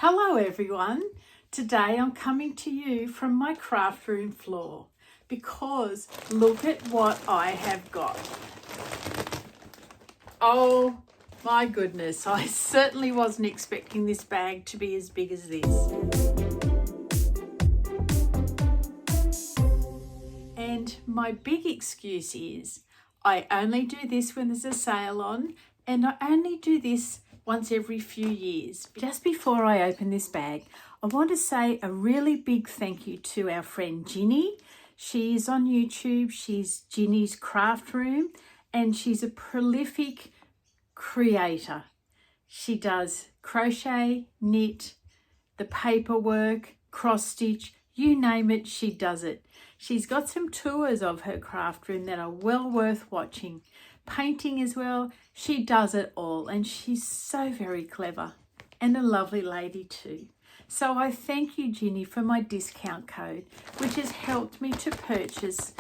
Hello everyone. Today I'm coming to you from my craft room floor because look at what I have got. Oh my goodness, I certainly wasn't expecting this bag to be as big as this. And my big excuse is I only do this when there's a sale on, and I only do this once every few years. Just before I open this bag, I want to say a really big thank you to our friend Ginny. She's on YouTube. She's Ginny's Craft Room, and she's a prolific creator. She does crochet, knit, the paperwork, cross stitch, you name it, she does it. She's got some tours of her craft room that are well worth watching. Painting as well, she does it all, and she's so very clever and a lovely lady too. So I thank you, Ginny, for my discount code, which has helped me to purchase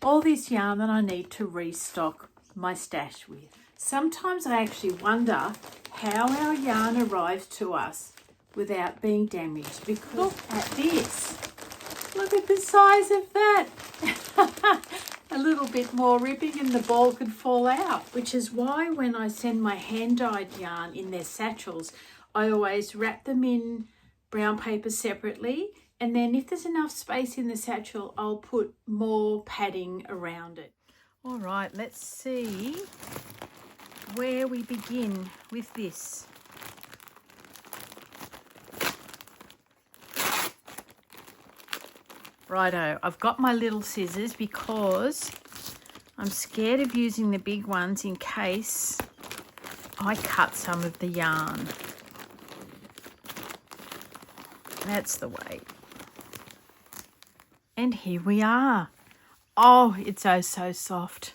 all this yarn that I need to restock my stash with. Sometimes I actually wonder how our yarn arrives to us without being damaged, because look at this. Look at the size of that. A little bit more ripping and the ball could fall out, which is why when I send my hand-dyed yarn in their satchels, I always wrap them in brown paper separately, and then if there's enough space in the satchel, I'll put more padding around it. All right, let's see where we begin with this. Righto, I've got my little scissors because I'm scared of using the big ones in case I cut some of the yarn. That's the way. And here we are. Oh, it's oh so soft.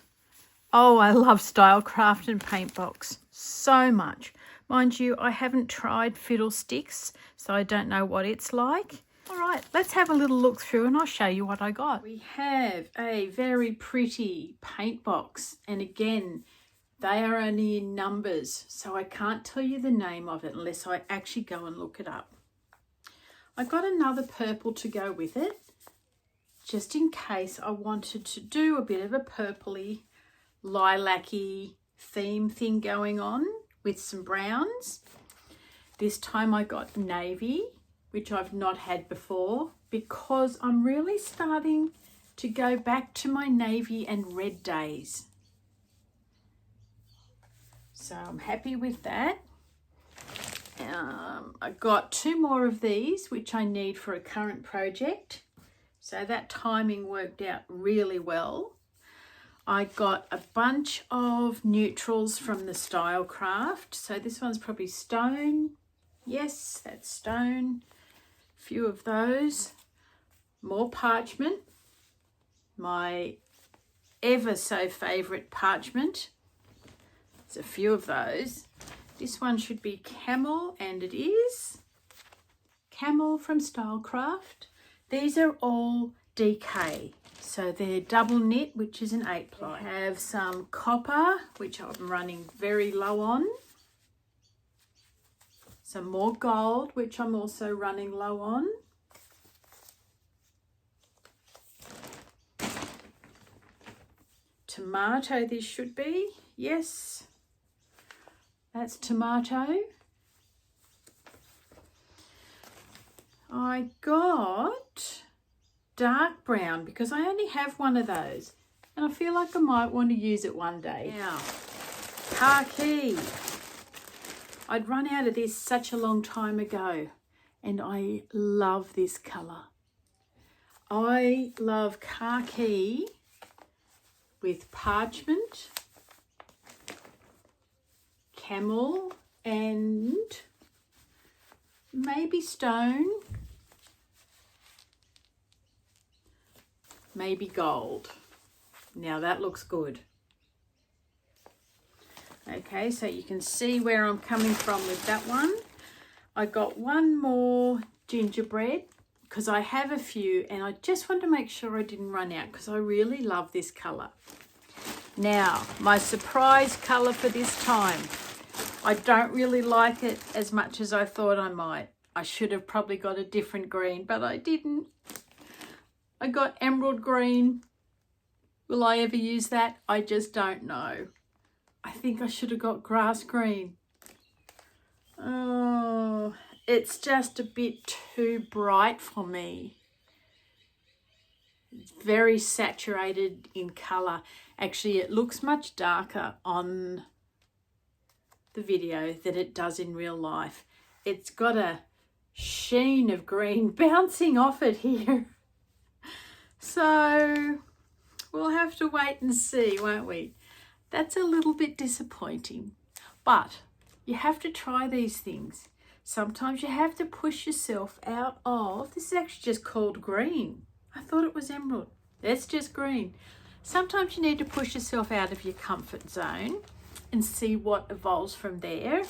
Oh, I love Stylecraft and Paintbox so much. Mind you, I haven't tried Fiddlesticks, so I don't know what it's like. All right, let's have a little look through and I'll show you what I got. We have a very pretty paint box, and again, they are only in numbers, so I can't tell you the name of it unless I actually go and look it up. I got another purple to go with it, just in case I wanted to do a bit of a purpley, lilac-y theme thing going on with some browns. This time I got navy, which I've not had before, because I'm really starting to go back to my navy and red days. So I'm happy with that. I got two more of these, which I need for a current project. So that timing worked out really well. I got a bunch of neutrals from the Stylecraft. So this one's probably stone. Yes, that's stone. Few of those. More parchment, my ever so favorite parchment. There's a few of those. This one should be camel, and it is camel from Stylecraft. These are all DK, so they're double knit, which is an 8-ply. I have some copper, which I'm running very low on. Some more gold, which I'm also running low on. Tomato, this should be. Yes, that's tomato. I got dark brown because I only have one of those, and I feel like I might want to use it one day. Now, khaki. I'd run out of this such a long time ago, and I love this colour. I love khaki with parchment, camel, and maybe stone, maybe gold. Now that looks good. Okay, so you can see where I'm coming from with that one. I got one more gingerbread because I have a few, and I just wanted to make sure I didn't run out because I really love this colour. Now, my surprise colour for this time. I don't really like it as much as I thought I might. I should have probably got a different green, but I didn't. I got emerald green. Will I ever use that? I just don't know. I think I should have got grass green. Oh, it's just a bit too bright for me. It's very saturated in colour. Actually, it looks much darker on the video than it does in real life. It's got a sheen of green bouncing off it here. So we'll have to wait and see, won't we? That's a little bit disappointing, but you have to try these things. Sometimes you have to push yourself out of, this is actually just called green. I thought it was emerald. That's just green. Sometimes you need to push yourself out of your comfort zone and see what evolves from there.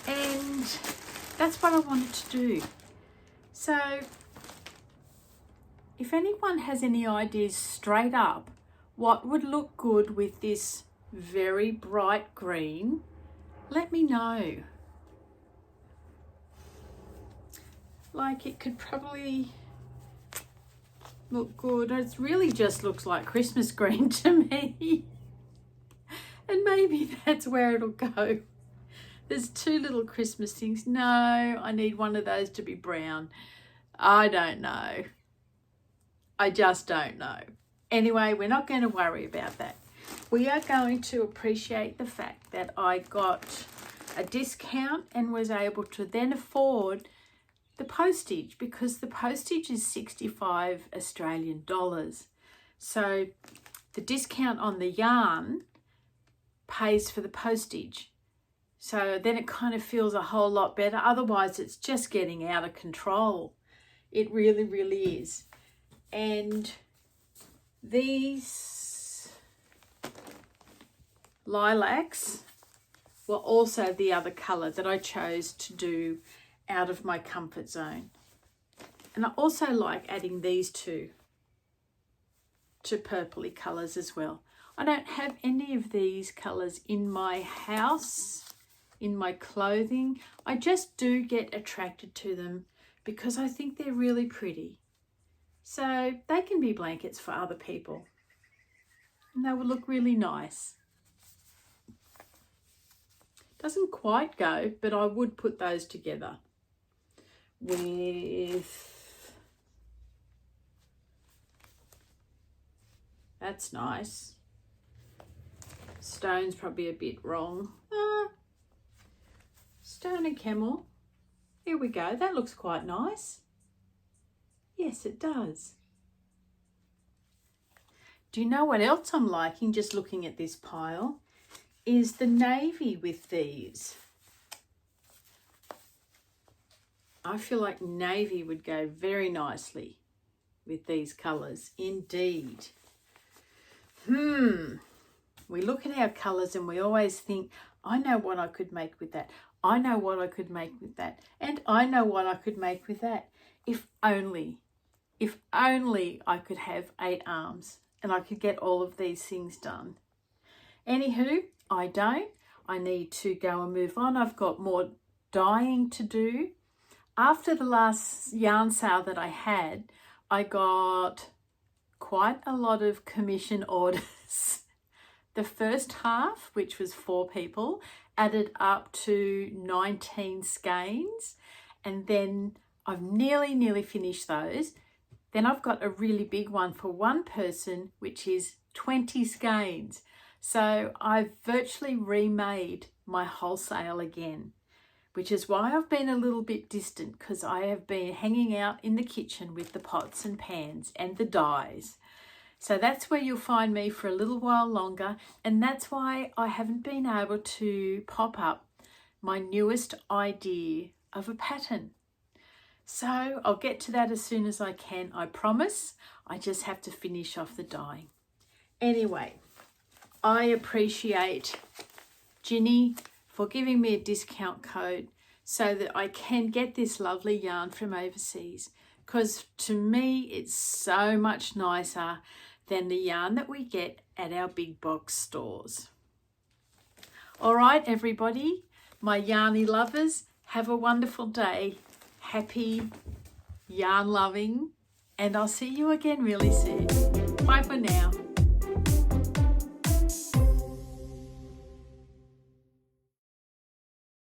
And that's what I wanted to do. So if anyone has any ideas straight up, what would look good with this very bright green, let me know. Like, it could probably look good. It really just looks like Christmas green to me. And maybe that's where it'll go. There's two little Christmas things. No, I need one of those to be brown. I don't know. I just don't know. Anyway, we're not going to worry about that. We are going to appreciate the fact that I got a discount and was able to then afford the postage, because the postage is 65 Australian dollars. So the discount on the yarn pays for the postage. So then it kind of feels a whole lot better. Otherwise, it's just getting out of control. It really, really is. And these lilacs were also the other colour that I chose to do out of my comfort zone. And I also like adding these two to purpley colours as well. I don't have any of these colours in my house, in my clothing. I just do get attracted to them because I think they're really pretty. So they can be blankets for other people and they will look really nice. Doesn't quite go, but I would put those together with, that's nice. Stone's probably a bit wrong. Stone and camel. Here we go. That looks quite nice. Yes, it does. Do you know what else I'm liking, just looking at this pile, is the navy with these. I feel like navy would go very nicely with these colours, indeed. We look at our colours and we always think, I know what I could make with that. I know what I could make with that. And I know what I could make with that. If only I could have 8 arms and I could get all of these things done. Anywho, I don't. I need to go and move on. I've got more dyeing to do. After the last yarn sale that I had, I got quite a lot of commission orders. The first half, which was 4 people, added up to 19 skeins, and then I've nearly finished those. Then I've got a really big one for 1 person, which is 20 skeins. So I've virtually remade my wholesale again, which is why I've been a little bit distant, because I have been hanging out in the kitchen with the pots and pans and the dyes. So that's where you'll find me for a little while longer, and that's why I haven't been able to pop up my newest idea of a pattern. So I'll get to that as soon as I can, I promise. I just have to finish off the dyeing. Anyway, I appreciate Ginny for giving me a discount code so that I can get this lovely yarn from overseas, because to me it's so much nicer than the yarn that we get at our big box stores. All right, everybody, my yarny lovers, have a wonderful day. happy, yarn loving, and I'll see you again really soon. Bye for now.